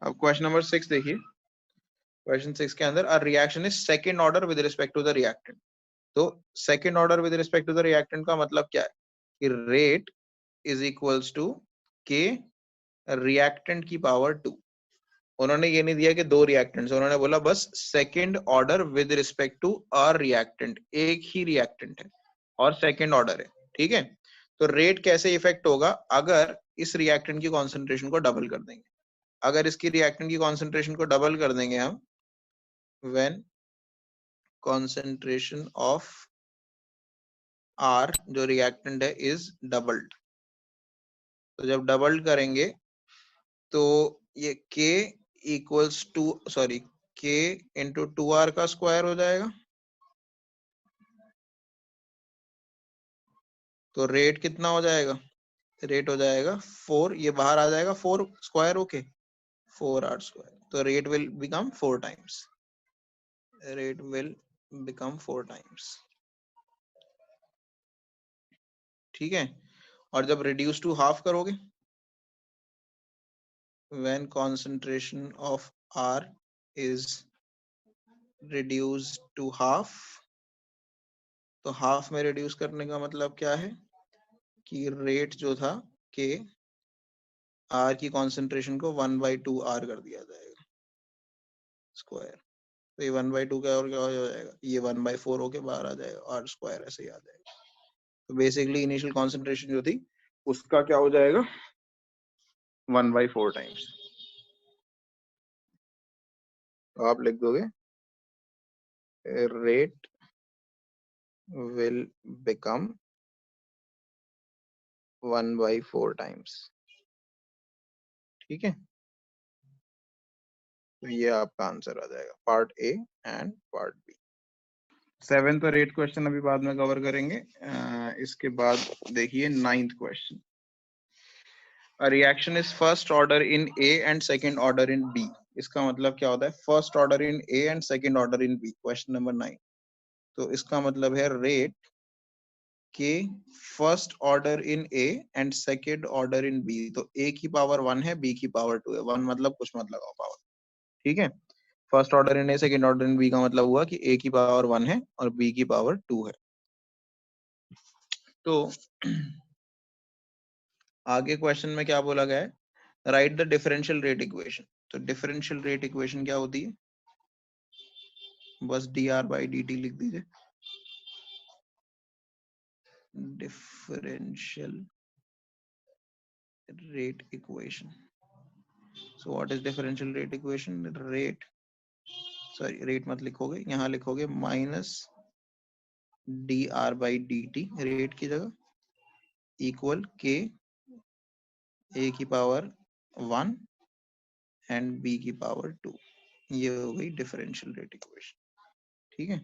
अब question number 6 देखिए। Question 6 के अंदर a reaction is second order with respect to the reactant. तो second order with respect to the reactant का मतलब क्या है कि rate is equals to k reactant की पावर 2। उन्होंने ये नहीं दिया कि दो रिएक्टेंट्स, उन्होंने बोला बस second order with respect to a reactant, एक ही रिएक्टेंट है और सेकंड ऑर्डर है। ठीक है, तो रेट कैसे इफेक्ट होगा अगर इस रिएक्टेंट की कॉन्सेंट्रेशन को डबल कर देंगे। अगर इसकी रिएक्टेंट की कॉन्सेंट्रेशन को डबल कर देंगे हम, व्हेन कॉन्सेंट्रेशन ऑफ आर जो रिएक्टेंट है इज डबल्ड, तो जब डबल्ड करेंगे तो ये k equals to sorry k into 2r का स्क्वायर हो जाएगा। तो रेट कितना हो जाएगा, रेट हो जाएगा 4, ये बाहर आ जाएगा 4 स्क्वायर, ओके 4r स्क्वायर। तो rate will become 4 times, rate will become 4 times. ठीक है, और जब रिड्यूस टू हाफ करोगे, when concentration of r is reduce to half, तो हाफ में रिड्यूस करने का मतलब क्या है कि रेट जो था के आर की कॉन्सेंट्रेशन को 1/2 आर कर दिया जाएगा स्क्वायर। तो ये 1/2 क्या और क्या हो जाएगा, ये 1/4 होके बाहर आ जाएगा, आर स्क्वायर ऐसे ही आ जाएगा। तो बेसिकली इनिशियल कॉन्सेंट्रेशन जो थी उसका क्या हो जाएगा 1/4 टाइम्स। तो आप लिख दोगे रेट विल बिकम 1/4 टाइम्स। ठीक है, तो ये आपका आंसर आ जाएगा part A and part B. 7th और 8th क्वेश्चन अभी बाद में कवर करेंगे। इसके बाद देखिए 9th question. A reaction is first order in A and second order in B. इसका मतलब क्या होता है, first order in A and second order in B, question number 9। तो इसका मतलब है रेट के first order in A and second order in B. तो ए की पावर 1 है, बी की पावर 2 है। 1 मतलब कुछ मत लगाओ पावर। ठीक है, first order in A second order in B का मतलब हुआ कि ए की पावर 1 है और बी की पावर 2 है। तो आगे क्वेश्चन में क्या बोला गया है, right the differential rate equation. तो डिफरेंशियल रेट इक्वेशन क्या होती है, बस D R by D T लिख दीजिए। Differential rate equation, so what is differential rate equation, rate sorry rate मत लिखोगे, यहाँ लिखोगे minus D R by D T rate की जगह इक्वल के ए की पावर 1 एंड बी की पावर 2। ये हो गई डिफरेंशियल रेट इक्वेशन। ठीक है,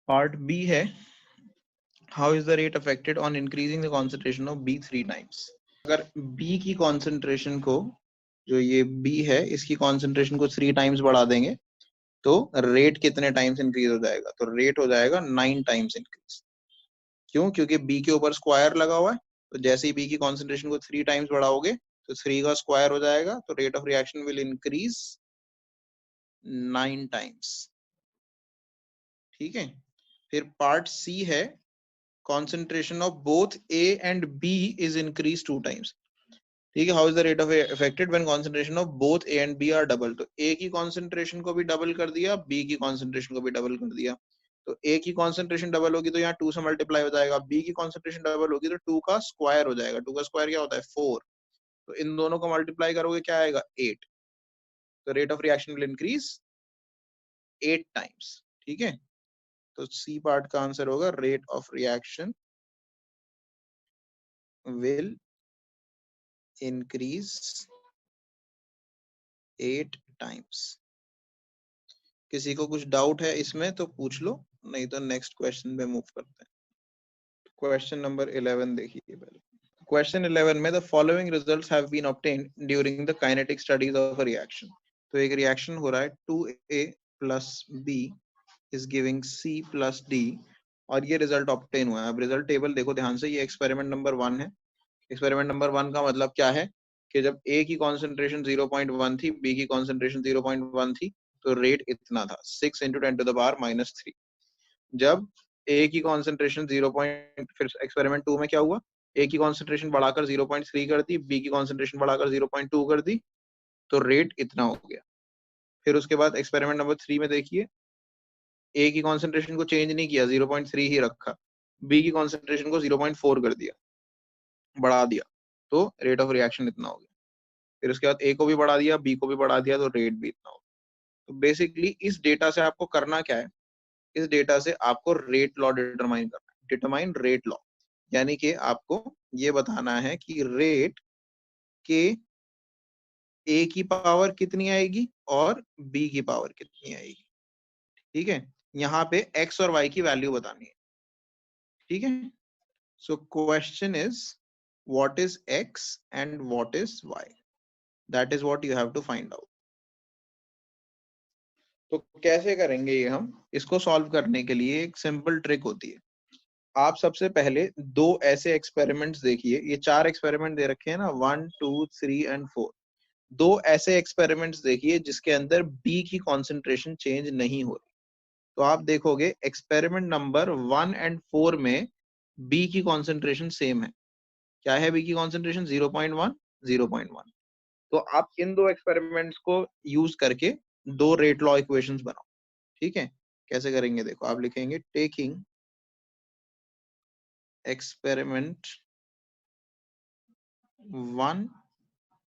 पार्ट बी है how is the rate affected on increasing the concentration of B 3 times. अगर बी की कॉन्सेंट्रेशन को, जो ये बी है इसकी कॉन्सेंट्रेशन को 3 टाइम्स बढ़ा देंगे तो रेट कितने टाइम्स इंक्रीज हो जाएगा, तो रेट हो जाएगा 9 टाइम्स इंक्रीज। क्यों, क्योंकि बी के ऊपर स्क्वायर लगा हुआ है, तो जैसे ही बी की कॉन्सेंट्रेशन को 3 टाइम्स बढ़ाओगे तो 3 का स्क्वायर हो जाएगा, तो rate of reaction will increase 9 times. ठीक है, फिर पार्ट सी है concentration of both A and B is increased 2 times. ठीक है, how is the rate of affected when concentration of both A and B are double। तो A की concentration को भी डबल कर दिया, B की concentration को भी डबल कर दिया। तो A की concentration डबल होगी तो यहाँ 2 से मल्टीप्लाई हो जाएगा, B की concentration डबल होगी तो 2 का स्क्वायर हो जाएगा। 2 का स्क्वायर क्या होता है 4, तो इन दोनों को मल्टीप्लाई करोगे क्या आएगा 8। तो rate of reaction will increase 8 times. ठीक है, तो सी पार्ट का आंसर होगा rate of reaction will increase 8 times. किसी को कुछ डाउट है इसमें तो पूछ लो, नहीं तो नेक्स्ट क्वेश्चन पे मूव करते हैं। क्वेश्चन नंबर 11 देखिए पहले। क्वेश्चन 11 में the following results have been obtained during the kinetic studies of a reaction. तो एक रिएक्शन हो रहा है 2A plus B is giving C plus D और ये रिजल्ट ऑब्टेन हुआ है। अब रिजल्ट टेबल देखो ध्यान से, ये एक्सपेरिमेंट नंबर 1 है। एक्सपेरिमेंट नंबर 1 का मतलब क्या है कि जब A की कॉन्सेंट्रेशन 0.1 थी, B की कॉन्सेंट्रेशन 0.1 थी, तो रेट इतना था 6 × 10⁻³ जब A की कॉन्सेंट्रेशन 0. फिर एक्सपेरिमेंट 2 में क्या हुआ, A की कॉन्सेंट्रेशन बढ़ाकर 0.3 कर दी, B की कॉन्सेंट्रेशन बढ़ाकर 0.2 कर दी, तो रेट इतना हो गया। फिर उसके बाद एक्सपेरिमेंट नंबर 3 में देखिए, A की कॉन्सेंट्रेशन को चेंज नहीं किया, 0.3 ही रखा, B की कॉन्सेंट्रेशन को 0.4 कर दिया, बढ़ा दिया, तो रेट ऑफ रिएक्शन इतना हो गया। फिर उसके बाद A को भी बढ़ा दिया, B को भी बढ़ा दिया, तो रेट भी इतना हो गया। तो बेसिकली इस डेटा से आपको करना क्या है, इस डेटा से आपको रेट लॉ डिटरमाइन करना है, डिटरमाइन रेट लॉ, यानी कि आपको ये बताना है कि रेट के A की पावर कितनी आएगी और B की पावर कितनी आएगी। ठीक है, यहाँ पे x और y की वैल्यू बतानी है। ठीक है, so question is what is x and what is y, that is what you have to find out. तो कैसे करेंगे ये, हम इसको सॉल्व करने के लिए एक सिंपल ट्रिक होती है। आप सबसे पहले दो ऐसे एक्सपेरिमेंट्स देखिए, ये 4 एक्सपेरिमेंट दे रखे हैं ना, 1, 2, 3 एंड 4। दो ऐसे एक्सपेरिमेंट्स देखिए जिसके अंदर B की कॉन्सेंट्रेशन चेंज नहीं हो रही। तो आप देखोगे एक्सपेरिमेंट नंबर 1 एंड 4 में B की कॉन्सेंट्रेशन सेम है। क्या है B की कॉन्सेंट्रेशन? 0.1, 0.1। तो आप इन दो एक्सपेरिमेंट्स को यूज करके दो रेट लॉ इक्वेशंस बनाओ। ठीक है, कैसे करेंगे देखो, आप लिखेंगे टेकिंग एक्सपेरिमेंट 1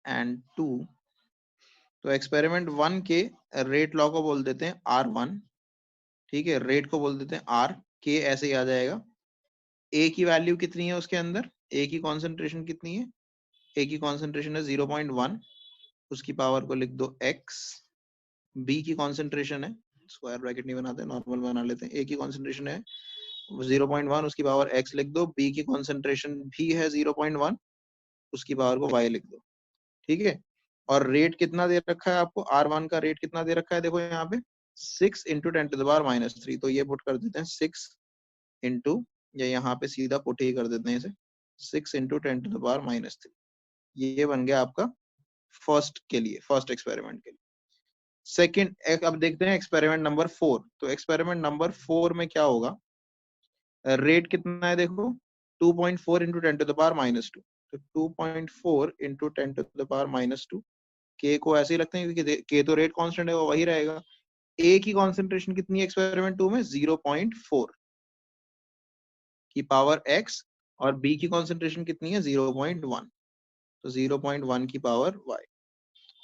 एंड 2। तो एक्सपेरिमेंट 1 के रेट लॉ को बोल देते हैं R1। ठीक है, रेट को बोल देते हैं R, के ऐसे ही आ जाएगा। A की वैल्यू कितनी है उसके अंदर, A की कॉन्सेंट्रेशन कितनी है, A की कॉन्सेंट्रेशन है 0.1, उसकी पावर को लिख दो x। B की कॉन्सेंट्रेशन है, स्क्वायर ब्रैकेट नहीं बनाते, नॉर्मल बना लेते हैं, A की कॉन्सेंट्रेशन है 0.1, उसकी पावर x लिख दो। B की कॉन्सेंट्रेशन भी है 0.1, उसकी पावर को y लिख दो। ठीक है, और रेट कितना दे रखा है आपको, R1 का रेट कितना दे रखा है, देखो यहाँ पे 6 × 10⁻³ तो ये पुट कर देते हैं 6 इंटू, या यहाँ पे सीधा पुट ही कर देते हैं इसे, 6 × 10⁻³ ये बन गया आपका फर्स्ट के लिए, फर्स्ट एक्सपेरिमेंट के लिए। सेकंड, अब देखते हैं एक्सपेरिमेंट नंबर 4। तो एक्सपेरिमेंट नंबर 4 में क्या होगा, रेट कितना है देखो, 2.4 × 10⁻²। तो 2.4 × 10⁻², के को ऐसे ही रखते हैं क्योंकि के तो रेट कांस्टेंट है, वो वही रहेगा। ए की कॉन्सेंट्रेशन कितनी है एक्सपेरिमेंट 2 में, 0.4 की पावर x, और बी की कॉन्सेंट्रेशन कितनी है 0.1, तो 0.1 की पावर y।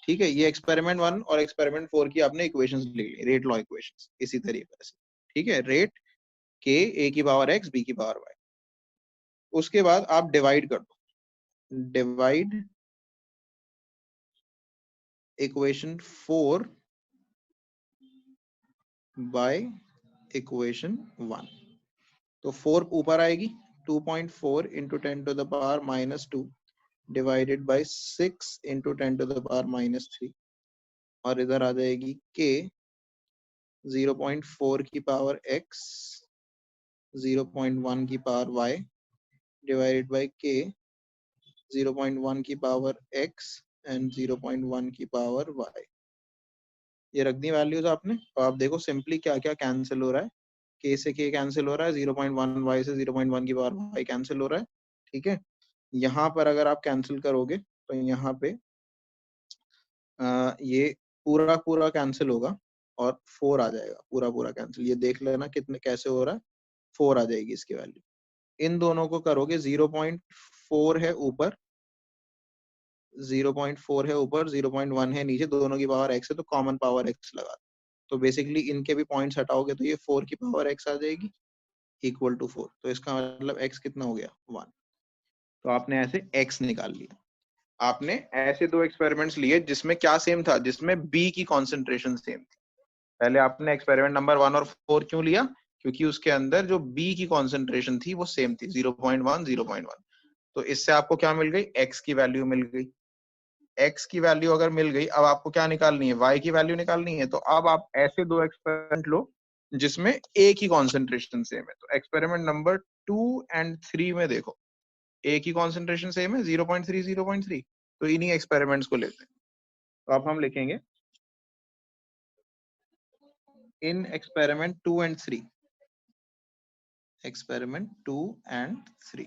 ठीक है, ये एक्सपेरिमेंट 1 और एक्सपेरिमेंट 4 की आपने इक्वेशंस ले ली, रेट लॉ इक्वेशंस इसी तरीके से। ठीक है, रेट के a की पावर x, b की पावर y। उसके बाद आप डिवाइड कर दो, डिवाइड इक्वेशन 4 बाय इक्वेशन 1। तो 4 ऊपर आएगी, 2.4 × 10⁻² डिवाइडेड बाय 6 × 10⁻³ और इधर आ जाएगी k 0.4 की पावर x, 0.1 की power y divided by k 0.1 की पावर x एंड 0.1 की पावर y। ये रख दी वैल्यूज आपने, तो आप देखो सिंपली क्या क्या कैंसिल हो रहा है, k से k कैंसिल हो रहा है, 0.1 y से 0.1 की पावर y कैंसिल हो रहा है। ठीक है, यहाँ पर अगर आप कैंसिल करोगे तो यहाँ पे ये पूरा पूरा कैंसिल होगा और 4 आ जाएगा, पूरा पूरा कैंसिल। ये देख लेना कितने कैसे हो रहा है, 4 आ जाएगी इसकी वैल्यू। इन दोनों को करोगे, 0.4 है ऊपर, 0.4 है ऊपर, 0.1 है नीचे, दोनों की पावर x है तो कॉमन पावर x लगा। तो बेसिकली इनके भी पॉइंट्स हटाओगे तो ये 4 की पावर x आ जाएगी इक्वल टू 4। तो इसका मतलब x कितना हो गया, 1। तो आपने ऐसे x निकाल लिया। आपने ऐसे दो एक्सपेरिमेंट्स लिए जिसमें क्या सेम था, जिसमें B की कॉन्सेंट्रेशन सेम थी। पहले आपने एक्सपेरिमेंट नंबर 1 और 4 क्यों लिया, क्योंकि उसके अंदर जो B की कॉन्सेंट्रेशन थी वो सेम थी, 0.1, 0.1। तो इससे आपको क्या मिल गई, x की वैल्यू मिल गई। x की वैल्यू अगर मिल गई, अब आपको क्या निकालनी है, y की वैल्यू निकालनी है। तो अब आप ऐसे दो एक्सपेरिमेंट लो जिसमें A की कॉन्सेंट्रेशन सेम है। तो एक्सपेरिमेंट नंबर 2 एंड 3 में देखो, A की कॉन्सेंट्रेशन सेम है 0.3, 0.3। तो इन्हीं एक्सपेरिमेंट्स को लेते हैं। तो अब हम लिखेंगे इन एक्सपेरिमेंट 2 and 3, एक्सपेरिमेंट 2 and 3।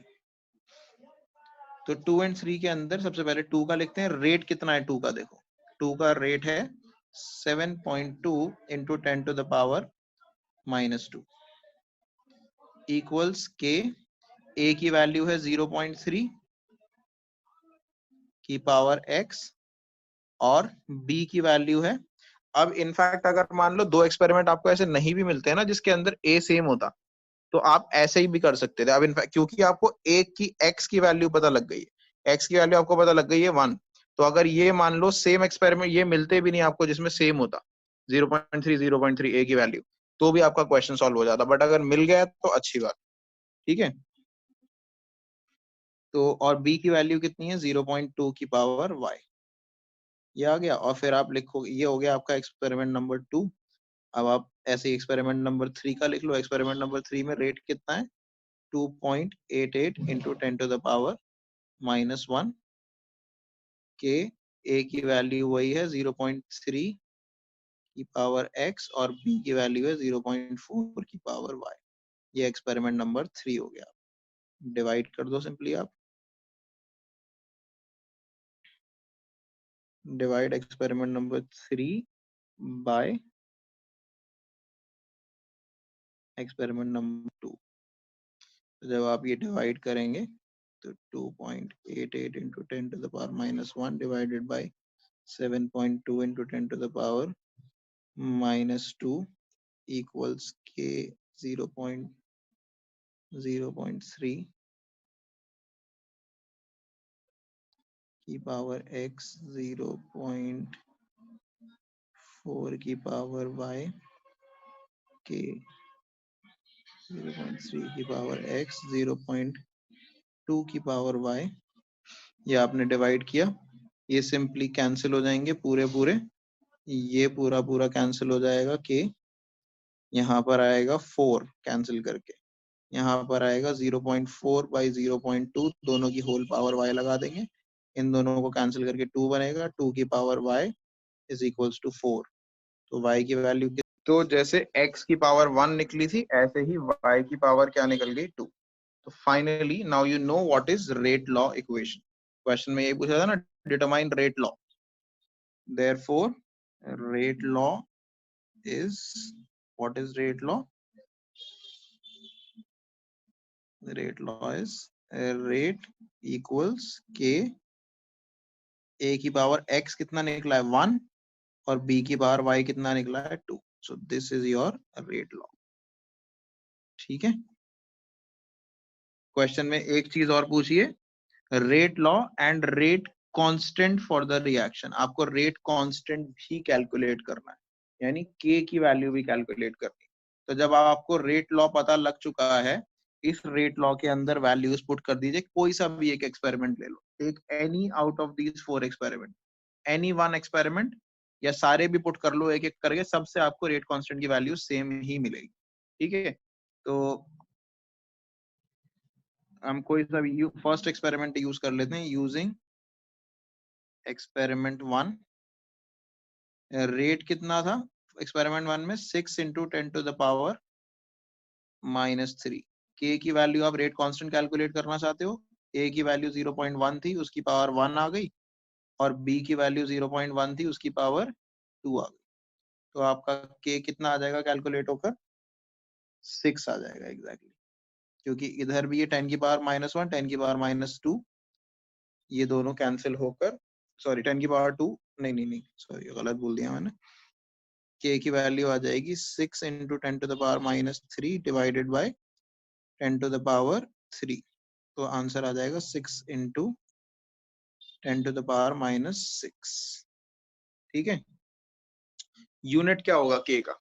तो 2 and 3 के अंदर सबसे पहले 2 का लिखते हैं। रेट कितना है 2 का? देखो 2 का रेट है 7.2 into 10 to the power -2 equals K. A की वैल्यू है 0.3 की पावर x और b की वैल्यू है। अब इनफैक्ट अगर मान लो 2 एक्सपेरिमेंट आपको ऐसे नहीं भी मिलते हैं ना जिसके अंदर a सेम होता, तो आप ऐसे ही भी कर सकते थे। अब इनफैक्ट क्योंकि आपको a की x की वैल्यू पता लग गई है, x की वैल्यू आपको पता लग गई है 1, तो अगर ये मान लो सेम एक्सपेरिमेंट ये मिलते भी नहीं आपको जिसमें सेम होता 0.3 a की वैल्यू, तो भी आपका क्वेश्चन सॉल्व हो जाता। बट अगर मिल गया तो अच्छी बात, ठीक है। तो और b की वैल्यू कितनी है? 0.2 की पावर y, ये आ गया। और फिर आप लिखो, ये हो गया आपका एक्सपेरिमेंट नंबर 2। अब आप ऐसे ही एक्सपेरिमेंट नंबर 3 का लिख लो। एक्सपेरिमेंट नंबर 3 में रेट कितना है? 2.88 इंटू 10 to the power -1 के a की वैल्यू वही है 0.3 की पावर x और b की वैल्यू है 0.4 की पावर y। ये एक्सपेरिमेंट नंबर 3 हो गया। डिवाइड कर दो सिंपली आप। Divide experiment number 3 by experiment number 2। जब आप ये डिवाइड करेंगे तो 2.88 into 10 to the power -1 divided by 7.2 into 10 to the power -2 equals k 0.3 की पावर x 0.4 की पावर y k 0.3 की पावर x 0.2 की पावर y। ये आपने डिवाइड किया, ये सिंपली कैंसिल हो जाएंगे पूरे पूरे, ये पूरा पूरा कैंसिल हो जाएगा। के यहाँ पर आएगा 4 कैंसिल करके, यहाँ पर आएगा 0.4 बाई 0.2, दोनों की होल पावर y लगा देंगे। इन दोनों को कैंसिल करके 2 बनेगा, 2 की power y is equals to 4। तो y की वैल्यू, तो जैसे x की पावर 1 निकली थी ऐसे ही y की पावर क्या निकल गई? 2। तो finally now you know what is rate law equation. Question में ये पूछा था ना, determine rate law. Therefore rate law is, what is rate law? Rate law is rate equals के a की पावर x कितना निकला है? 1 और b की पावर y कितना निकला है? 2। So this is your rate law. ठीक है। क्वेश्चन में एक चीज और पूछिए, rate law and rate constant for the reaction. आपको रेट कांस्टेंट भी कैलकुलेट करना है, यानी k की वैल्यू भी कैलकुलेट करनी है। तो जब आपको रेट लॉ पता लग चुका है, इस रेट लॉ के अंदर वैल्यूज पुट कर दीजिए। कोई सा भी एक एक्सपेरिमेंट ले लो, take any out of these 4 experiment, any one experiment, या सारे भी पुट कर लो एक एक करके, सबसे आपको रेट कांस्टेंट की वैल्यू सेम ही मिलेगी। ठीक है। तो हम कोई सा भी फर्स्ट एक्सपेरिमेंट यूज कर लेते हैं। यूजिंग एक्सपेरिमेंट 1, रेट कितना था एक्सपेरिमेंट 1 में? 6 इंटू 10 to the power -3। के की वैल्यू आप रेट कांस्टेंट कैलकुलेट करना चाहते हो, ए की वैल्यू 0.1 थी, उसकी पावर 1 आ गई, और बी की वैल्यू 0.1 थी, उसकी पावर 2 आ गई। तो आपका के कितना आ जाएगा कैलकुलेट होकर? 6 आ जाएगा एग्जैक्टली। क्योंकि इधर भी ये 10 की पावर -1, 10 की पावर -2, ये दोनों कैंसिल होकर, सॉरी 10 की पावर 2, नहीं नहीं नहीं सॉरी गलत बोल दिया मैंने। के की वैल्यू आ जाएगी 6 into 10 to the power -3 divided by 10 to the power 3। तो आंसर आ जाएगा 6 इंटू 10 to the power -6। ठीक है। यूनिट क्या होगा के का?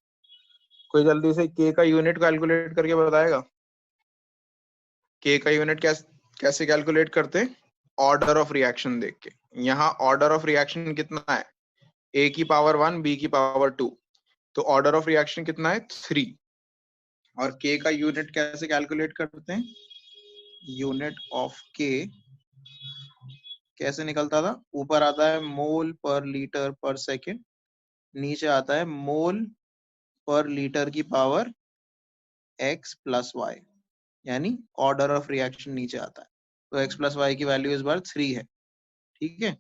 कोई जल्दी से के का यूनिट कैलकुलेट करके बताएगा? के का यूनिट कैसे कैलकुलेट करते? ऑर्डर ऑफ रिएक्शन देख के। यहाँ ऑर्डर ऑफ रिएक्शन कितना है? ए की पावर 1, बी की पावर 2, तो ऑर्डर ऑफ रिएक्शन कितना है? 3। और के का यूनिट कैसे कैलकुलेट करते हैं? यूनिट ऑफ के कैसे निकलता था? ऊपर आता है मोल पर लीटर पर सेकेंड, नीचे आता है मोल पर लीटर की पावर x प्लस y, यानी ऑर्डर ऑफ रिएक्शन नीचे आता है। तो x प्लस वाई की वैल्यू इस बार 3 है, ठीक है।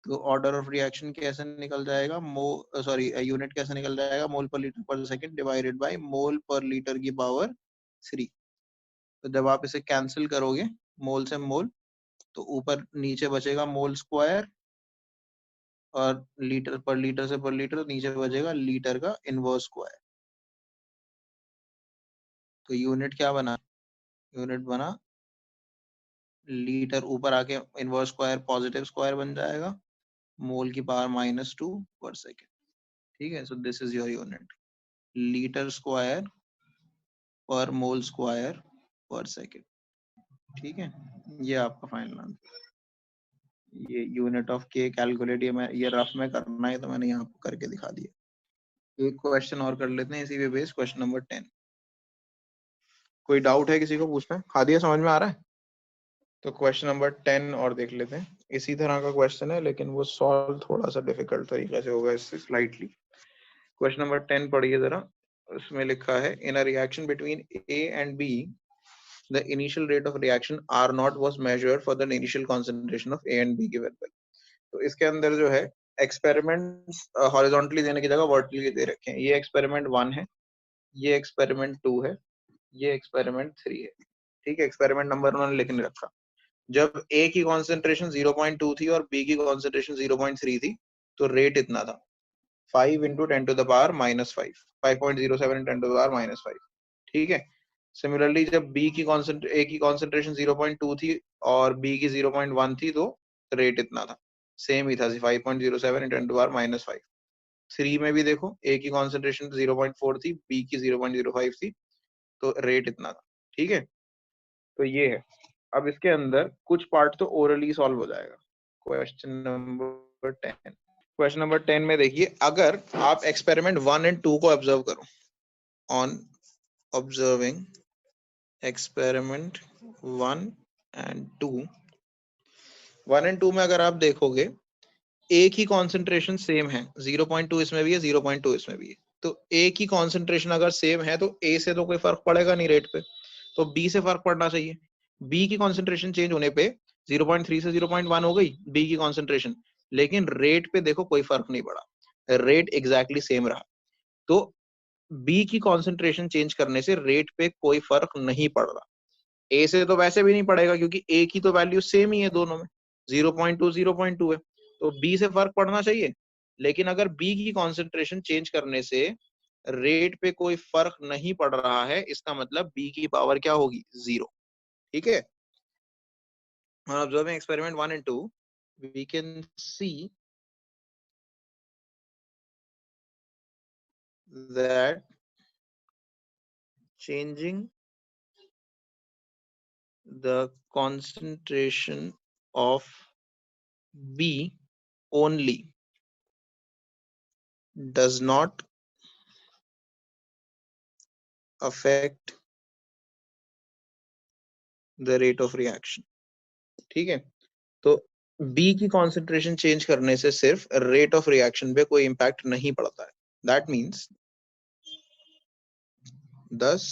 तो ऑर्डर ऑफ रिएक्शन कैसे निकल जाएगा? यूनिट कैसे निकल जाएगा? मोल पर लीटर पर सेकेंड डिवाइडेड बाय मोल पर लीटर की पावर 3। तो जब आप इसे कैंसिल करोगे मोल से मोल, तो ऊपर नीचे बचेगा मोल स्क्वायर, और लीटर से पर लीटर नीचे बचेगा लीटर का इनवर्स स्क्वायर। तो यूनिट क्या बना? यूनिट बना लीटर, ऊपर आके इनवर्स स्क्वायर पॉजिटिव स्क्वायर बन जाएगा, मोल की पावर -2 पर सेकेंड, ठीक है। So this is your unit, litre square पर मोल स्क्वायर पर सेकेंड, ठीक है। ये आपका फाइनल आंसर। ये यूनिट ऑफ के कैलकुलेट, ये रफ में करना है तो मैंने यहाँ पर करके दिखा दिया। एक क्वेश्चन और कर लेते हैं इसी पे बेस, क्वेश्चन नंबर 10। कोई डाउट है किसी को पूछना है? खा दिया, समझ में आ रहा है? तो क्वेश्चन नंबर 10 और देख लेते हैं। इसी तरह का क्वेश्चन है, लेकिन वो सॉल्व थोड़ा सा डिफिकल्ट तरीके से होगा इससे स्लाइटली। क्वेश्चन नंबर 10 पढ़िए जरा। उसमें लिखा है, in a reaction between A and B the initial rate of reaction R naught was measured for the initial concentration of A and B given by। तो इसके अंदर जो है एक्सपेरिमेंट्स हॉरिजॉन्टली देने की जगह वर्टिकली दे रखे हैं। ये एक्सपेरिमेंट 1 है, ये एक्सपेरिमेंट 2 है, ये एक्सपेरिमेंट 3 है, ठीक है। एक्सपेरिमेंट नंबर उन्होंने लिख नहीं रखा। जब A की कॉन्सेंट्रेशन 0.2 थी और B की कॉन्सेंट्रेशन 0.3 थी, तो रेट इतना था 5 into 10 to the power -5, 5.07 10 to the power -5, ठीक है। सिमिलरली जब A की कॉन्सेंट्रेशन 0.2 थी और B की 0.1 थी, तो रेट इतना था, सेम ही था 5.07 10 to the power -5। 3 में भी देखो, A की कॉन्सेंट्रेशन 0.4 थी, B की 0.05 थी, तो रेट इतना था, ठीक है। तो ये है। अब इसके अंदर कुछ पार्ट तो ओरली सॉल्व हो जाएगा। क्वेश्चन नंबर 10, क्वेश्चन नंबर 10 में देखिए, अगर आप एक्सपेरिमेंट 1 एंड 2 को ऑब्जर्व करो, on observing experiment 1 and 2, 1 and 2 में अगर आप देखोगे ए की कॉन्सेंट्रेशन सेम है, 0.2 इसमें भी है, 0.2 इसमें भी है। तो ए की कॉन्सेंट्रेशन अगर सेम है तो ए से तो कोई फर्क पड़ेगा नहीं रेट पे, तो बी से फर्क पड़ना चाहिए। बी की कॉन्सेंट्रेशन चेंज होने पे 0.3 से 0.1 हो गई बी की कॉन्सेंट्रेशन, लेकिन रेट पे देखो कोई फर्क नहीं पड़ा, रेट एग्जैक्टली सेम रहा। तो बी की कॉन्सेंट्रेशन चेंज करने से रेट पे कोई फर्क नहीं पड़ रहा। ए से तो वैसे भी नहीं पड़ेगा क्योंकि ए की तो वैल्यू सेम ही है दोनों में, 0.2 0.2 है, तो बी से फर्क पड़ना चाहिए। लेकिन अगर बी की कॉन्सेंट्रेशन चेंज करने से रेट पे कोई फर्क नहीं पड़ रहा है, इसका मतलब बी की पावर क्या होगी? 0, ठीक है। Observing experiment 1 and 2, we can see that changing the concentration of B only does not affect the rate of reaction, ठीक है। तो B की कॉन्सेंट्रेशन चेंज करने से सिर्फ रेट ऑफ रिएक्शन पे कोई इंपैक्ट नहीं पड़ता है। That means thus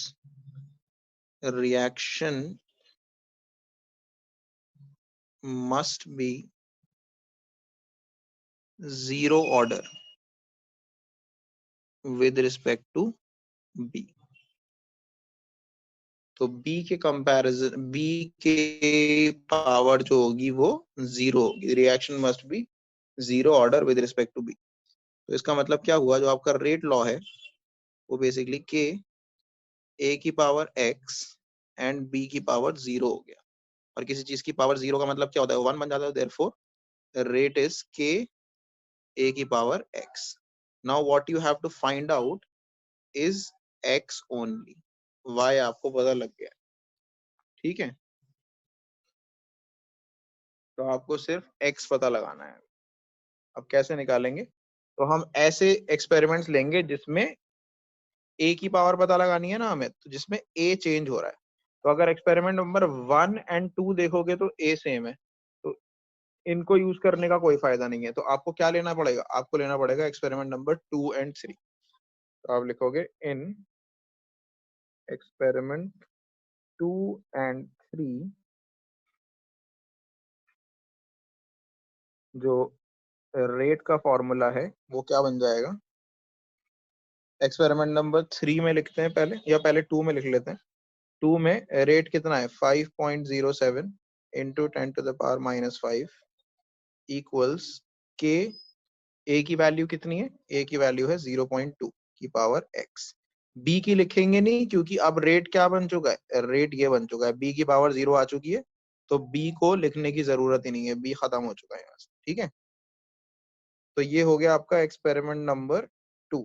reaction must be zero order with respect to B। तो B के कंपैरिजन B के पावर जो होगी वो 0 होगी, reaction must be 0 order with respect to B। तो इसका मतलब क्या हुआ, जो आपका रेट लॉ है वो बेसिकली K A की पावर X एंड B की पावर 0 हो गया। और किसी चीज की पावर 0 का मतलब क्या होता है? 1 बन जाता है। Therefore rate is K A की power X। Now what you have to find out is X only, Y आपको पता लग गया, ठीक है। तो आपको सिर्फ X पता लगाना है। अब कैसे निकालेंगे? तो हम ऐसे एक्सपेरिमेंट्स लेंगे जिसमें A की पावर पता लगानी है ना हमें, तो जिसमें A चेंज हो रहा है। तो अगर एक्सपेरिमेंट नंबर 1 and 2 देखोगे तो A सेम है, तो इनको यूज करने का कोई फायदा नहीं है। तो आपको क्या लेना पड़ेगा, आपको लेना पड़ेगा एक्सपेरिमेंट नंबर 2 एंड 3। तो आप लिखोगे इन एक्सपेरिमेंट 2 एंड 3 जो रेट का फॉर्मूला है वो क्या बन जाएगा, एक्सपेरिमेंट नंबर 3 में लिखते हैं पहले, या पहले 2 में लिख लेते हैं। 2 में रेट कितना है 5.07 into 10 to the power -5 equals K. A की वैल्यू कितनी है, ए की वैल्यू है 0.2 की पावर x। बी की लिखेंगे नहीं क्योंकि अब रेट क्या बन चुका है, रेट ये बन चुका है, बी की पावर 0 आ चुकी है, तो बी को लिखने की जरूरत ही नहीं है, बी खत्म हो चुका है यहाँ से। ठीक है, तो ये हो गया आपका experiment number 2।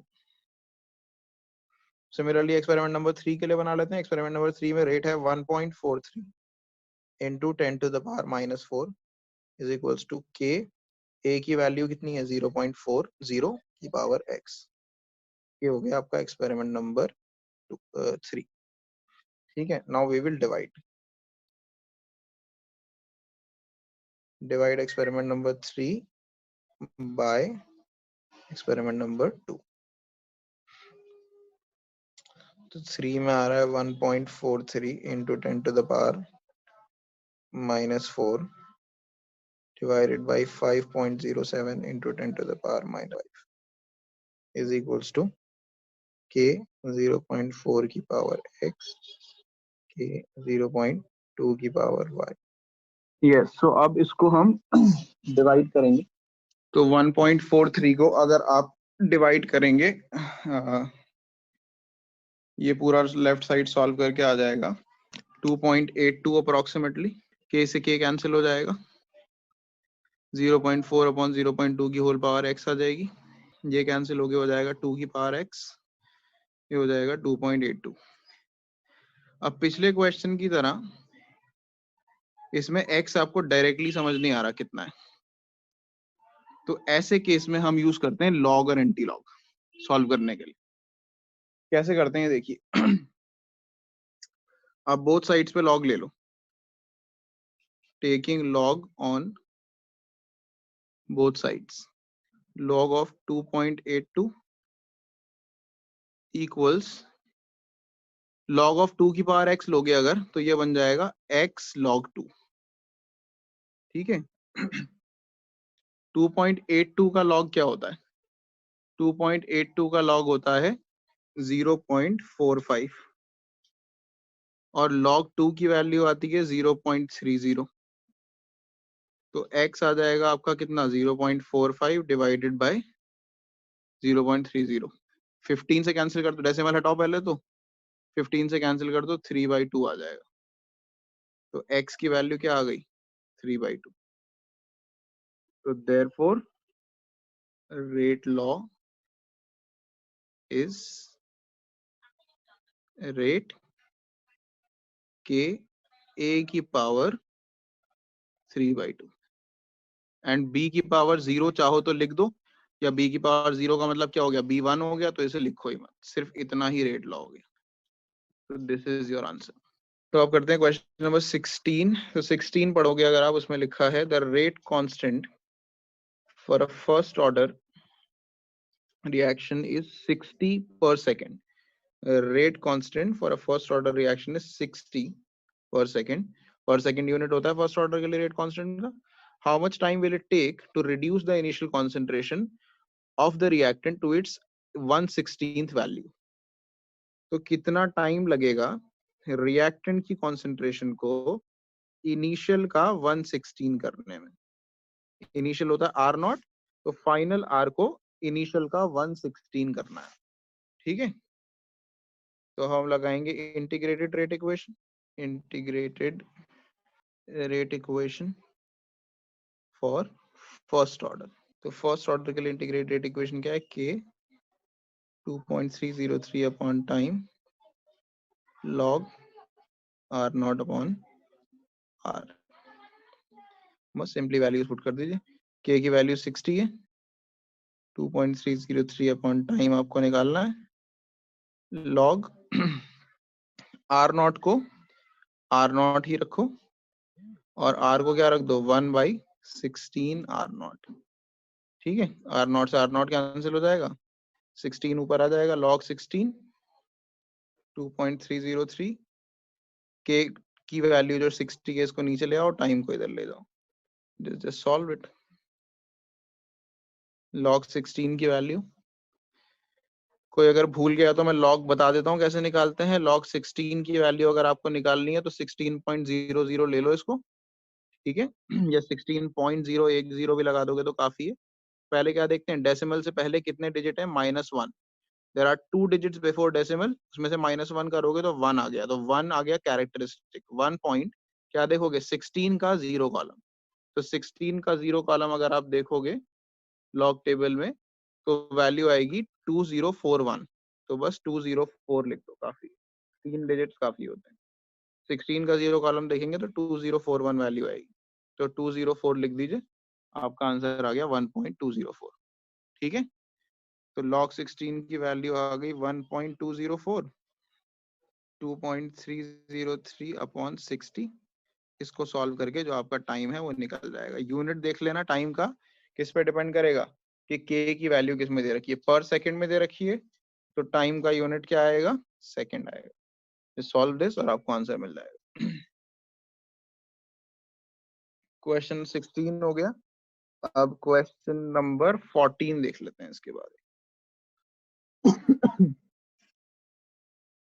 Similarly experiment number 3 के लिए बना लेते हैं। एक्सपेरिमेंट नंबर 3 में रेट है 1.43 into 10 to the power -4 is equals to K. A की वैल्यू कितनी है 0.40 की पावर x। ये हो गया आपका एक्सपेरिमेंट नंबर 3। ठीक है, now we will divide experiment number 3 by experiment number 2। तो 3 में आ रहा है 1.43 into 10 to the power -4 divided by 5.07 into 10 to the power -5 is equals to k 0.4 की पावर x, k 0.2 की पावर y। यस, सो अब इसको हम डिवाइड करेंगे। तो 1.43 को अगर आप डिवाइड करेंगे, ये पूरा लेफ्ट साइड सॉल्व करके आ जाएगा 2.82 अप्रोक्सीमेटली। k से k कैंसिल हो जाएगा, 0.4 अपॉन 0.2 की होल पावर x आ जाएगी, ये कैंसिल हो गया, हो जाएगा 2 की पावर x, ये हो जाएगा 2.82। अब पिछले क्वेश्चन की तरह इसमें x आपको डायरेक्टली समझ नहीं आ रहा कितना है, तो ऐसे केस में हम यूज करते हैं लॉग और एंटी लॉग सॉल्व करने के लिए। कैसे करते हैं देखिए, आप बोथ साइड्स पे लॉग ले लो, taking log on both sides, log of 2.82 equals log of 2 की पावर x लोगे अगर, तो ये बन जाएगा x log 2। ठीक है, 2.82 का log क्या होता है, 2.82 का log होता है 0.45 और log 2 की वैल्यू आती है 0.30। तो x आ जाएगा आपका कितना 0.45 डिवाइडेड बाय 0.30। 15 से कैंसिल कर दो, डेसिमल हटाओ पहले, तो 15 से कैंसिल कर दो 3/2 आ जाएगा। तो x की वैल्यू क्या आ गई 3/2। तो therefore rate law is rate k a की पावर 3/2 एंड b की पावर 0 चाहो तो लिख दो, या b की पावर 0 का मतलब क्या हो गया, b1 हो गया, तो इसे लिखो ही मत, सिर्फ इतना ही रेट लॉ हो गया। तो दिस इज योर आंसर। तो आप करते हैं क्वेश्चन नंबर 16। तो 16 पढ़ोगे अगर आप, उसमें लिखा है the rate constant for a first order reaction is 60 per second. Rate constant for a first order reaction is 60 per second. Per second unit होता है first order के लिए rate constant का। How much time will it take to reduce the initial concentration of the reactant to its 1/16th value? तो कितना time लगेगा reactant की concentration को इनिशियल का 1/16 करने में। इनिशियल होता है R0, तो फाइनल R को इनिशियल का 1/16 करना है। ठीक है, तो हम लगाएंगे integrated rate equation, integrated rate equation for first order. तो फर्स्ट ऑर्डर के लिए इंटीग्रेटेड रेट इक्वेशन क्या है, k 2.303 upon time log R0 upon R। बस सिंपली वैल्यूज पुट कर दीजिए, k की वैल्यू 60 है, 2.303 अपॉन टाइम आपको निकालना है, log R0 को R0 ही रखो और R को क्या रख दो 1/16। 16 आर नॉट। ठीक है, आर नॉट से आर नॉट कैंसिल हो जाएगा, 16 ऊपर आ जाएगा, log 16 2.303 के की वैल्यू जो 60 के इसको नीचे ले आओ, टाइम को इधर ले जाओ, जस्ट सॉल्व इट। log 16 की वैल्यू, कोई अगर भूल गया तो मैं log बता देता हूँ कैसे निकालते हैं। log 16 की वैल्यू अगर आपको निकालनी है तो 16.00 ले लो इसको, ठीक है, या 16.010 भी लगा दोगे तो काफी है। पहले क्या देखते हैं, डेसिमल से पहले कितने डिजिट है, -1। There are 2 digits before decimal, उसमें से -1 करोगे तो 1 आ गया, तो 1 आ गया कैरेक्टरिस्टिक। 1 पॉइंट क्या देखोगे, 16 का 0 कॉलम, तो 16 का 0 कॉलम अगर आप देखोगे लॉग टेबल में तो वैल्यू आएगी 2041, तो बस 204 लिख दो, काफी, 3 डिजिट्स काफी होते हैं। 16 का 0 कॉलम देखेंगे तो 2041 वैल्यू आएगी, तो 204 लिख दीजिए, आपका आंसर आ गया 1.204। ठीक है, तो log 16 की वैल्यू आ गई 1.204, 2.303 अपॉन 60। इसको सॉल्व करके जो आपका टाइम है वो निकल जाएगा। यूनिट देख लेना टाइम का, किस पे डिपेंड करेगा कि k की वैल्यू किस में दे रखी है, पर सेकंड में दे रखी है, तो टाइम का यूनिट क्या आएगा, सेकंड आएगा। सॉल्व दिस और आपको आंसर मिल जाएगा। क्वेश्चन 16 हो गया, अब क्वेश्चन नंबर 14 देख लेते हैं इसके बाद।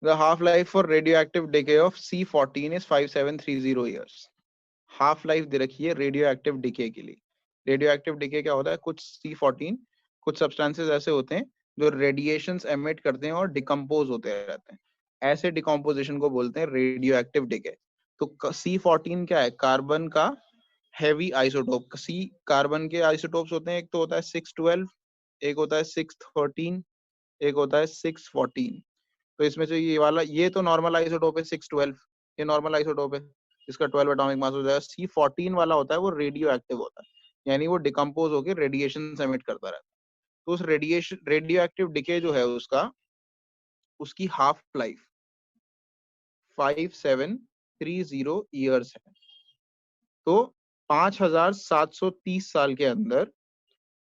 The half-life for radioactive decay of C14 is 5730 years. Half life दे रखी है रेडियो एक्टिव डिके के लिए। रेडियो एक्टिव डिके क्या होता है, कुछ C14 कुछ सब्सटेंसेस ऐसे होते हैं जो रेडिएशंस एमिट करते हैं और डिकम्पोज होते रहते हैं, ऐसे डिकम्पोजिशन को बोलते हैं रेडियो एक्टिव डिके। तो C14 क्या है, कार्बन का हैवी आइसोटोप। सी कार्बन के आइसोटोप्स होते हैं, एक तो होता है 612, एक होता है 613, एक होता है 614। तो इसमें से ये वाला, ये तो नॉर्मल आइसोटोप है 612, ये नॉर्मल आइसोटोप है, इसका 12 एटॉमिक मास हो जाएगा। C14 वाला होता है वो रेडियो एक्टिव होता है, यानी वो डिकम्पोज होकर रेडिएशन एमिट करता रहता है। तो उस रेडियो एक्टिव डिके जो है उसका, उसकी हाफ लाइफ 5730 ईयर्स है। तो 5730 साल के अंदर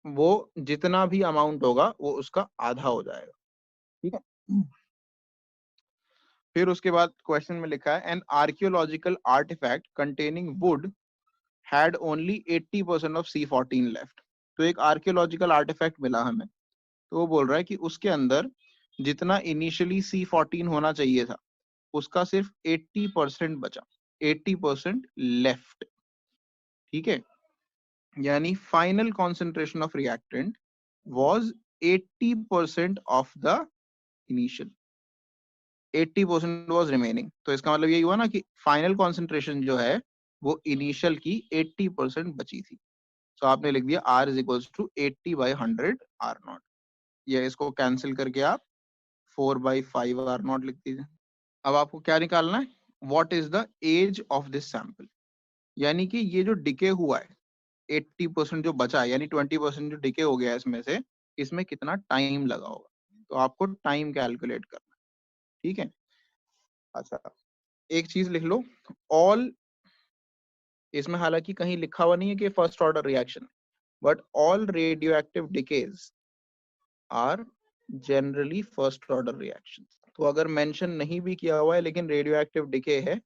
वो जितना भी अमाउंट होगा वो उसका आधा हो जाएगा। ठीक है, फिर उसके बाद क्वेश्चन में लिखा है, an archaeological artifact containing wood had only 80% of C14 left. तो एक आर्कियोलॉजिकल आर्टिफैक्ट मिला हमें, तो वो बोल रहा है कि उसके अंदर जितना इनिशियली C14 होना चाहिए था उसका सिर्फ 80% बचा, 80% लेफ्ट। ठीक है, यानी final concentration of reactant was 80% of the initial, 80% was remaining. तो इसका मतलब यही हुआ ना कि फाइनल कॉन्सेंट्रेशन जो है वो इनिशियल की 80% बची थी। तो आपने लिख दिया R is equals to 80/100 R naught, या इसको कैंसिल करके आप 4/5 R नॉट लिख दीजिए। अब आपको क्या निकालना है, what is the age of this sample, यानी कि ये जो डिके हुआ है 80% जो बचा है, यानी 20% जो डिके हो गया इसमें से, इसमें कितना टाइम लगा होगा, तो आपको टाइम कैलकुलेट करना है। ठीक है, अच्छा एक चीज लिख लो, ऑल, इसमें हालांकि कहीं लिखा हुआ नहीं है कि first order reaction, but all radio active decays are generally first order reaction. तो अगर मेंशन नहीं भी किया हुआ है लेकिन रेडियो एक्टिव डिके है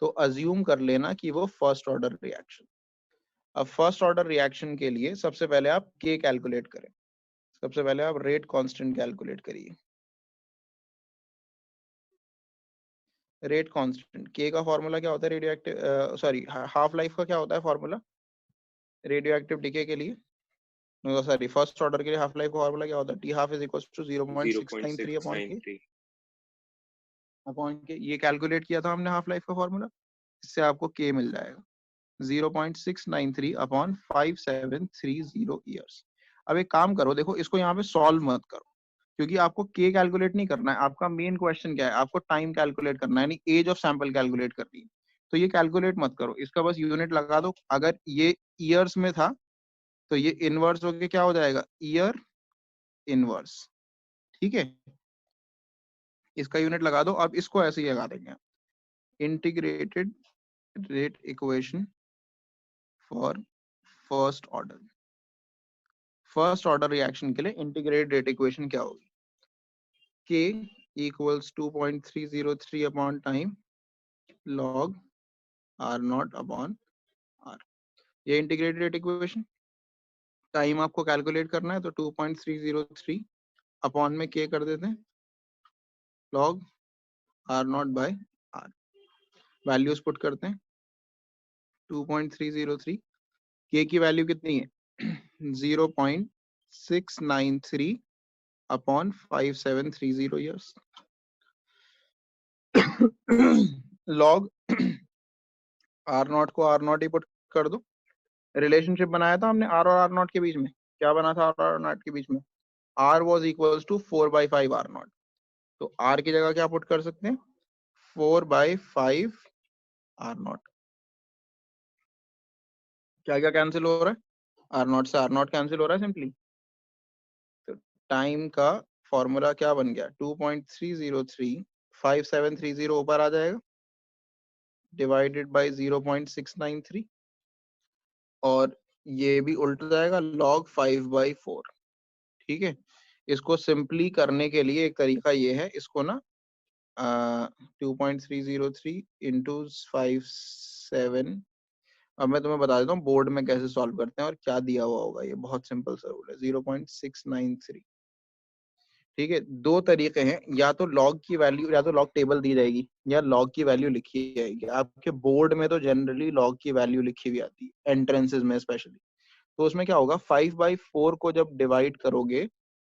तो अज्यूम कर लेना कि वो फर्स्ट ऑर्डर रिएक्शन। अब फर्स्ट ऑर्डर रिएक्शन के लिए सबसे पहले आप के कैलकुलेट करें, सबसे पहले आप रेट कांस्टेंट कैलकुलेट करिए। रेट कांस्टेंट के का फॉर्मूला क्या होता है, radio active sorry half life का क्या होता है फॉर्मूला रेडियो एक्टिव डिके के लिए, सॉरी फर्स्ट ऑर्डर के लिए हाफ लाइफ का फॉर्मूला क्या होता है, T half is equal to 0.693 upon K. ये कैलकुलेट किया था हमने हाफ लाइफ का फॉर्मूला, इससे आपको के मिल जाएगा 0.693 अपॉन 5730 ईयर्स। अब एक काम करो, देखो इसको यहाँ पे सॉल्व मत करो क्योंकि आपको के कैलकुलेट नहीं करना है, आपका मेन क्वेश्चन क्या है, आपको टाइम कैलकुलेट करना है, यानी एज ऑफ सैंपल कैलकुलेट करनी है। तो ये कैलकुलेट मत करो, इसका बस यूनिट लगा दो। अगर ये ईयर्स में था तो ये इनवर्स होके क्या हो जाएगा, ईयर इनवर्स। ठीक है, इसका यूनिट लगा दो। अब इसको ऐसे ही लगा देंगे, integrated rate equation for first order reaction के लिए इंटीग्रेटेड रेट इक्वेशन क्या होगी? K equals 2.303 upon time log R0 upon R। ये इंटीग्रेटेड रेट इक्वेशन, टाइम आपको कैलकुलेट करना है तो 2.303 अपॉन में K कर देते हैं log R0 by R। Values put करते हैं 2.303, K की वैल्यू कितनी है 0.693 अपॉन 5730 ईयर्स log R0 को R0 ही पुट कर दो। रिलेशनशिप बनाया था हमने R और R0 के बीच में, क्या बना था R और R0 के बीच में? R was equals to 4/5 R0। तो R की जगह क्या पुट कर सकते हैं 4/5 R0। क्या क्या कैंसिल हो रहा है? R0 से R0 कैंसिल हो रहा है सिंपली। तो टाइम का फॉर्मूला क्या बन गया 2.303 5730 ऊपर आ जाएगा डिवाइडेड बाय 0.693 और ये भी उल्ट जाएगा log 5/4। ठीक है, इसको सिंपली करने के लिए एक तरीका ये है, इसको ना 2.303 इंटू 57, अब मैं तुम्हें बता देता हूँ बोर्ड में कैसे सॉल्व करते हैं और क्या दिया हुआ होगा। ये बहुत सिंपल सा रूल है 0.693। ठीक है, दो तरीके हैं, या तो लॉग की वैल्यू, या तो लॉग टेबल दी जाएगी या लॉग की वैल्यू लिखी जाएगी। आपके बोर्ड में तो जनरली लॉग की वैल्यू लिखी हुई आती है एंट्रेंसेस में स्पेशली। तो उसमें क्या होगा 5/4 को जब डिवाइड करोगे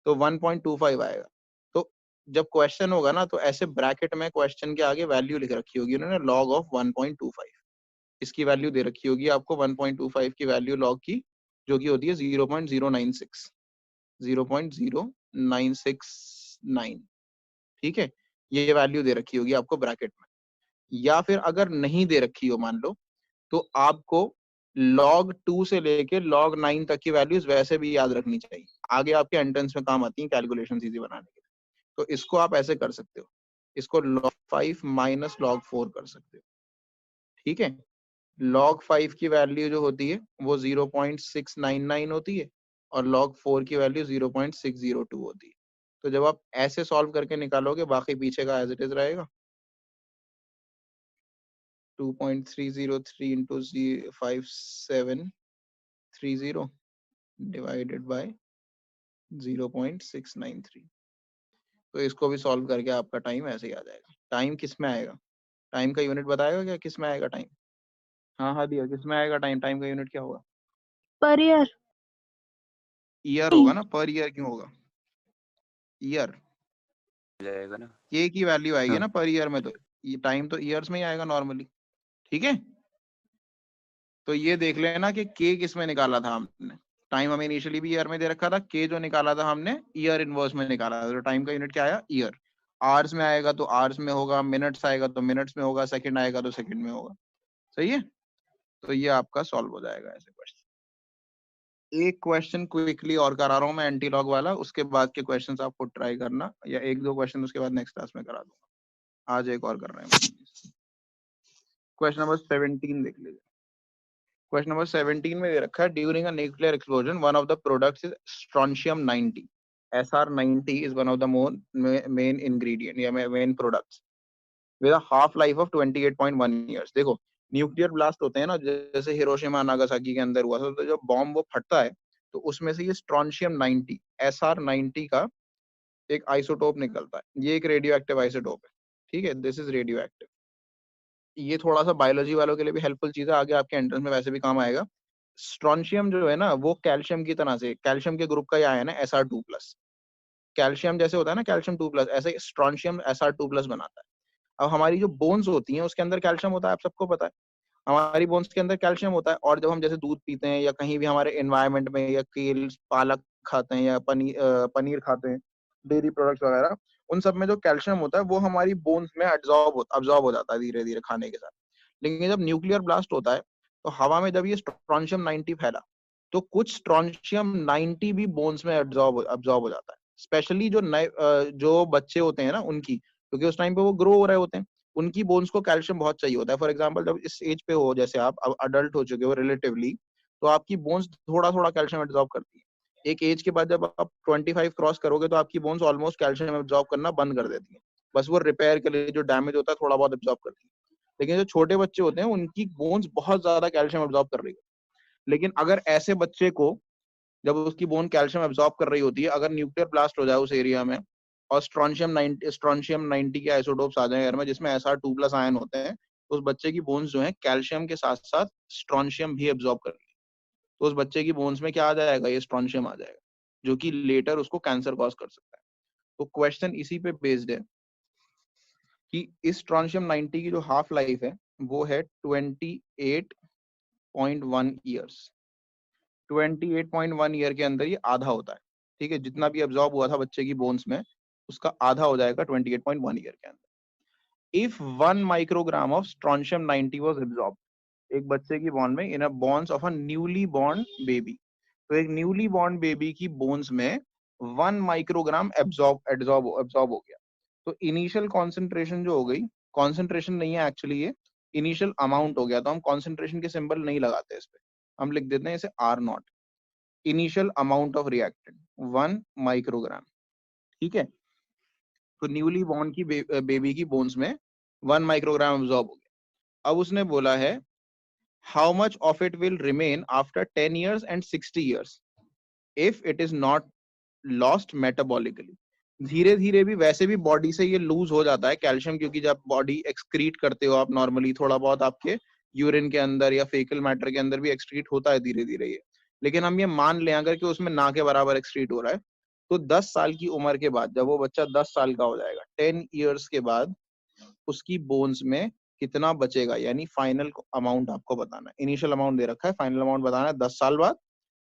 तो 1.25 आएगा। तो जब क्वेश्चन होगा ना तो ऐसे ब्रैकेट में क्वेश्चन के आगे वैल्यू लिख रखी होगी उन्होंने log ऑफ 1.25। इसकी वैल्यू दे रखी होगी आपको 1.25 की वैल्यू log की, जो की होती है 0.096 0.0969। ठीक है, ये वैल्यू दे रखी होगी आपको ब्रैकेट में। या फिर अगर नहीं दे रखी हो मान लो, तो आपको log 2 से लेके log 9 तक की वैल्यूज वैसे भी याद रखनी चाहिए, आगे आपके एंट्रेंस में काम आती है कैलकुलेशन इजी बनाने के लिए। तो इसको आप ऐसे कर सकते हो, इसको log 5 माइनस log 4 कर सकते हो। ठीक है, log 5 की वैल्यू जो होती है वो 0.699 होती है और log 4 की वैल्यू 0.602 होती है। तो जब आप ऐसे सॉल्व करके निकालोगे बाकी पीछे का एज इट इज रहेगा। 2.303 into 5730 डिवाइडेड बाय 0.693। तो इसको भी सॉल्व करके आपका टाइम ऐसे ही आ जाएगा। टाइम किस में आएगा, टाइम का यूनिट बताएगा क्या किस में आएगा टाइम? हाँ हाँ दिया, किस में आएगा टाइम? टाइम का यूनिट क्या होगा? Per year. ईयर होगा ना, पर ईयर क्यों होगा? ईयर जाएगा ना, के की वैल्यू आएगी हाँ। ना पर ईयर में, तो ये टाइम तो ईयर्स में ही आएगा नॉर्मली। ठीक है, तो ये देख लेना कि के किस में निकाला था हमने। टाइम हमें इनिशियली भी ईयर में दे रखा था, के जो निकाला था हमने ईयर इनवर्स में निकाला था। तो टाइम का यूनिट क्या आया ईयर। आवर्स में आएगा तो आवर्स में होगा, मिनट्स आएगा तो मिनट्स में होगा, सेकंड आएगा तो सेकंड में होगा। सही है, तो ये आपका सॉल्व हो जाएगा ऐसे क्वेश्चन। एक क्वेश्चन क्विकली और करा रहा हूँ मैं एंटी लॉग वाला, उसके बाद के क्वेश्चंस आपको ट्राई करना, या एक दो क्वेश्चन उसके बाद नेक्स्ट क्लास में करा दूंगा। आज एक और कर रहे हैं। क्वेश्चन नंबर 17 देख लीजिए। क्वेश्चन नंबर 17 में दे रखा है during a nuclear explosion one of the products is strontium 90। SR90 is one of the main ingredient या main products with a half life of 28.1 years। देखो न्यूक्लियर ब्लास्ट होते हैं ना, जैसे हिरोशिमा नागासाकी के अंदर हुआ था, तो जब बॉम्ब वो फटता है तो उसमें से ये स्ट्रोंशियम 90 SR90 का एक आइसोटोप निकलता है। ये एक रेडियो एक्टिव आइसोटोप है। ठीक है, दिस इज रेडियो एक्टिव। ये थोड़ा सा बायोलॉजी वालों के लिए भी हेल्पफुल चीज है, आगे आपके एंट्रेंस में वैसे भी काम आएगा। स्ट्रोंशियम जो है ना वो कैल्शियम की तरह से, कैल्शियम के ग्रुप का ही आया है ना Sr2+। कैल्शियम जैसे होता है ना कैल्शियम 2+, ऐसे स्ट्रोंशियम Sr2+ बनाता है। अब हमारी जो बोन्स होती हैं उसके अंदर कैल्शियम होता है, आप सबको पता है हमारी बोन्स के अंदर कैल्शियम होता है। और जब हम जैसे दूध पीते हैं या कहीं भी हमारे एनवायरनमेंट में, या केल पालक खाते हैं या पनीर खाते हैं, डेयरी प्रोडक्ट्स वगैरह, उन सब में जो कैल्शियम होता है वो हमारी बोन्स में अब्जॉर्ब हो जाता है धीरे धीरे खाने के साथ। लेकिन जब न्यूक्लियर ब्लास्ट होता है तो हवा में जब ये स्ट्रोंशियम 90 फैला तो कुछ स्ट्रोंशियम 90 भी बोन्स में अब्जॉर्ब हो जाता है। स्पेशली जो नए जो बच्चे होते हैं ना उनकी, क्योंकि उस टाइम पे वो ग्रो हो रहे होते हैं, उनकी बोन्स को कैल्शियम बहुत चाहिए होता है। फॉर एग्जाम्पल जब इस एज पे हो, जैसे आप अब अडल्ट हो चुके हो रिलेटिवली, तो आपकी बोन्स थोड़ा थोड़ा कैल्शियम एब्जॉर्ब करती है। एक एज के बाद जब आप 25 क्रॉस करोगे तो आपकी बोन्स ऑलमोस्ट कैल्शियम एब्जॉर्ब करना बंद कर देती है, बस वो रिपेयर के लिए जो डैमेज होता है थोड़ा बहुत एब्जॉर्ब करती है। लेकिन जो छोटे बच्चे होते हैं उनकी बोन्स बहुत ज्यादा कैल्शियम एब्जॉर्ब कर रही है। लेकिन अगर ऐसे बच्चे को जब उसकी बोन कैल्शियम एब्जॉर्ब कर रही होती है, अगर न्यूक्लियर ब्लास्ट हो जाए उस एरिया में और स्ट्रोंशियम 90 के आइसोटोप्स आ जाए एयर में जिसमें Sr2+ आयन होते हैं, तो उस बच्चे की बोन्स जो है कैल्शियम के साथ साथ स्ट्रोंशियम भी एब्जॉर्ब कर रही है। तो उस बच्चे की बोन्स में क्या आ जाएगा, ये स्ट्रोंशियम आ जाएगा, जो कि लेटर उसको कैंसर कॉज कर सकता है। तो क्वेश्चन इसी पे बेस्ड है कि इस स्ट्रोंशियम 90 की जो हाफ लाइफ है वो है 28.1 ईयर्स। 28.1 ईयर के अंदर ये आधा होता है, ठीक है, जितना भी एब्जॉर्ब हुआ था बच्चे की बोन्स में उसका आधा हो जाएगा 28.1 ईयर के अंदर। If 1 microgram of strontium 90 was absorb, एक बच्चे की बोन में in a bones of a newly born baby, तो एक न्यूली बॉर्न बेबी की बोन्स में 1 माइक्रोग्राम एब्जॉर्ब हो गया। तो इनिशियल कॉन्सेंट्रेशन जो हो गई, कॉन्सेंट्रेशन नहीं है एक्चुअली, ये इनिशियल अमाउंट हो गया, तो हम कॉन्सेंट्रेशन के सिंबल नहीं लगाते इस पे, हम लिख देते हैं इसे R0। Initial amount of reactant 1 microgram, ठीक है। तो न्यूली बॉर्न की बेबी की बोन्स में 1 माइक्रोग्राम एब्जॉर्ब हो गया। अब उसने बोला है how much of it will remain after 10 years and 60 years if it is not lost metabolically। धीरे धीरे भी वैसे भी बॉडी से ये लूज हो जाता है कैल्शियम, क्योंकि जब बॉडी एक्सक्रीट करते हो आप नॉर्मली, थोड़ा बहुत आपके यूरिन के अंदर या फेकल मैटर के अंदर भी एक्सक्रीट होता है धीरे धीरे ये। लेकिन हम ये मान लें अगर कि उसमें ना के बराबर एक्सक्रीट हो रहा है, तो 10 साल की उम्र के बाद जब वो बच्चा 10 साल का हो जाएगा, 10 years के बाद उसकी बोन्स में कितना बचेगा, यानी फाइनल अमाउंट आपको बताना है। इनिशियल अमाउंट दे रखा है, फाइनल अमाउंट बताना है 10 साल बाद,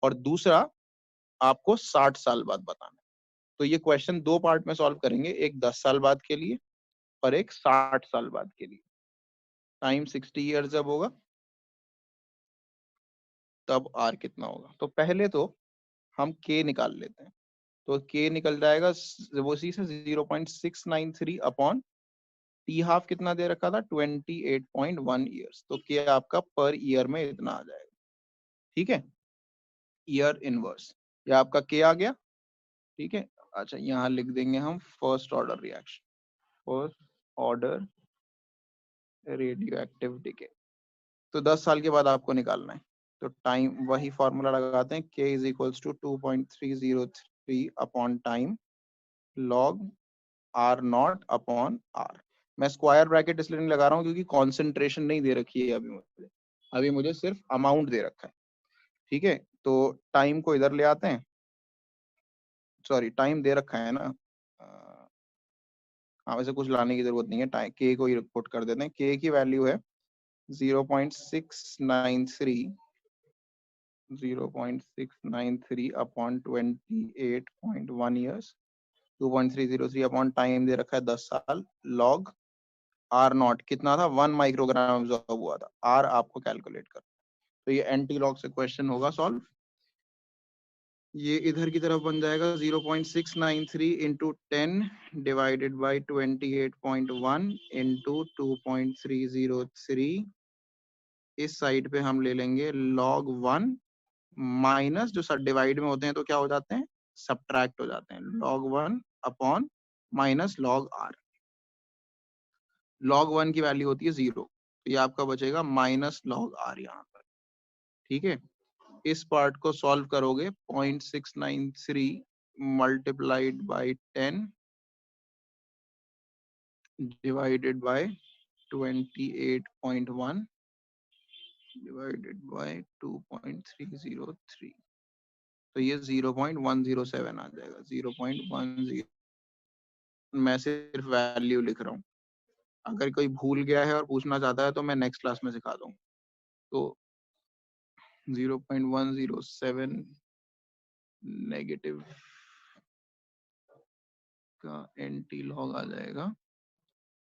और दूसरा आपको 60 साल बाद बताना है। तो ये क्वेश्चन दो पार्ट में सॉल्व करेंगे, एक 10 साल बाद के लिए और एक 60 साल बाद के लिए। टाइम 60 ईयर्स जब होगा तब आर कितना होगा। तो पहले तो हम के निकाल लेते हैं, तो के निकल जाएगा वो इसी से 0.693 अपॉन टी हाफ कितना दे रखा था 28.1 ईयर्स, तो के आपका पर ईयर में इतना आ जाएगा, ठीक है, ईयर इनवर्स। ये आपका के आ गया, ठीक है। अच्छा यहाँ लिख देंगे हम first order reaction, first order radio active decay. तो 10 साल के बाद आपको निकालना है, तो टाइम वही फॉर्मूला लगाते हैं, k is equals to 2.303 upon time log R0 upon R। मैं स्क्वायर ब्रैकेट इसलिए नहीं लगा रहा हूँ क्योंकि कॉन्सेंट्रेशन नहीं दे रखी है अभी मुझे सिर्फ अमाउंट दे रखा है, ठीक है। तो टाइम को इधर ले आते हैं, सॉरी टाइम दे रखा है ना, हाँ वैसे कुछ लाने की जरूरत नहीं है, टाइम के को ही पुट कर देते हैं। के की वैल्यू है 0.693 अपॉन 28.1 ईयर्स, 2.303 अपॉन टाइम दे रखा है 10 साल, लॉग R0 कितना था 1 माइक्रोग्राम एब्जॉर्ब हुआ था, R आपको कैलकुलेट कर। तो ये एंटी लॉग से क्वेश्चन होगा सॉल्व। ये इधर की तरफ बन जाएगा 0.693 इंटू 10 डिवाइडेड बाई 28.1 इंटू 2.303। इस साइड पे हम ले लेंगे log 1 माइनस, जो सब डिवाइड में होते हैं तो क्या हो जाते हैं, सब्ट्रैक्ट हो जाते हैं, log 1 upon minus log r। log 1 की वैल्यू होती है 0, तो ये आपका बचेगा माइनस log r यहाँ पर, ठीक है। इस पार्ट को सॉल्व करोगे 0.693 multiplied by 10 divided by 28.1 divided by 2.303, तो ये 0.107 आ जाएगा, 0.10। मैं सिर्फ वैल्यू लिख रहा हूँ, अगर कोई भूल गया है और पूछना चाहता है तो मैं नेक्स्ट क्लास में सिखा दूंगा। तो 0.107 नेगेटिव का एंटी लॉग आ जाएगा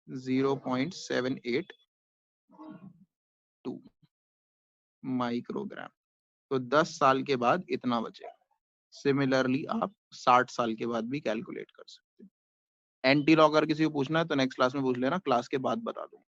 0.782 माइक्रोग्राम। तो 10 साल के बाद इतना बचेगा। सिमिलरली आप 60 साल के बाद भी कैलकुलेट कर सकते हैं। एंटी लॉग अगर किसी को पूछना है तो नेक्स्ट क्लास में पूछ लेना, क्लास के बाद बता दूंगा।